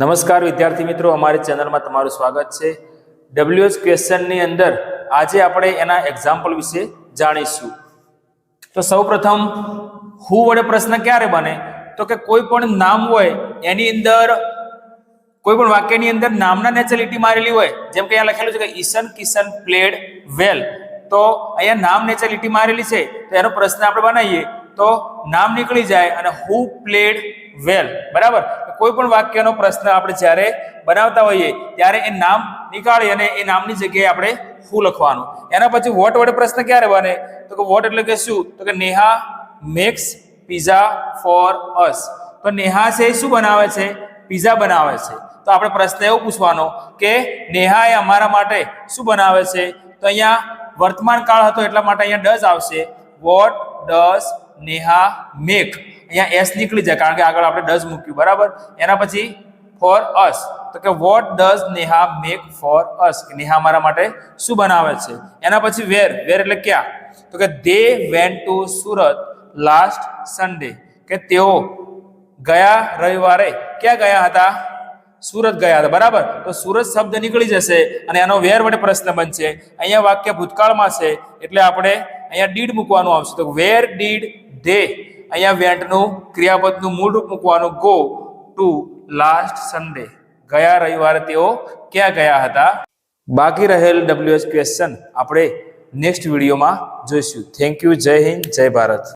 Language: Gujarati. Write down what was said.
નમસ્કાર વિદ્યાર્થી મિત્રો, અમારી ચેનલમાં તમારું સ્વાગત છે। WH ક્વેશ્ચનની અંદર આજે આપણે એના એક્ઝામ્પલ વિશે જાણીશું। તો સૌપ્રથમ હુ વડે પ્રશ્ન ક્યારે બને? તો કે કોઈ પણ નામ હોય એની અંદર કોઈ પણ વાક્યની અંદર નામના નેચે લીટી મારેલી હોય, જેમ કે અહીંયા લખેલું છે કે ઈશન કિશન પ્લેડ વેલ, તો અહીંયા નામ નેચે લીટી મારેલી છે તો એનો પ્રશ્ન આપણે બનાવીએ તો નામ નીકળી જાય અને હુ પ્લેડ વેલ, બરાબર। કોઈ પણ વાક્યનો પ્રશ્ન આપણે જ્યારે બનાવતા હોઈએ ત્યારે એ નામ નીકાળી અને એ નામની જગ્યાએ આપણે હુ લખવાનું। એના પછી વોટ વડે પ્રશ્ન ક્યારે બને? તો કે વોટ એટલે કે શું? તો કે Neha makes pizza for us. તો નેહા છે શું બનાવે છે? પિઝા બનાવે છે। તો આપણે પ્રશ્ન એવો પૂછવાનો કે નેહા એ અમારા માટે શું બનાવે છે? તો અહીંયા વર્તમાન કાળ હતો એટલા માટે અહીંયા ડઝ આવશે। વોટ ડઝ નેહા મેક, અહીંયા એસ નીકળી જાય કારણ કે આગળ આપણે ડઝ મૂક્યું, બરાબર। એના પછી ફોર અસ, તો કે what does Neha make for us, કે નેહા અમારા માટે શું બનાવે છે। એના પછી વેર, વેર એટલે ક્યાં? તો કે they went to Surat last Sunday, કે તેઓ ગયા રવિવારે ક્યાં ગયા હતા? સુરત ગયા હતા, બરાબર। તો સુરત શબ્દ નીકળી જશે અને એનો વેર વડે પ્રશ્ન બનશે। અહીંયા વાક્ય ભૂતકાળમાં છે એટલે આપણે અહીંયા ડીડ મૂકવાનું આવશે। તો વેર ડીડ ધે, અહીંયા વેન્ટનું ક્રિયાપદનું મૂળ રૂપ મૂકવાનું ગો ટુ લાસ્ટ સન્ડે, ગયા રવિવારે તેઓ ક્યાં ગયા હતા। બાકી રહેલ WH ક્વેશ્ચન આપણે નેક્સ્ટ વિડીયોમાં જોઈશું। થેન્ક યુ, જય હિન્દ, જય ભારત।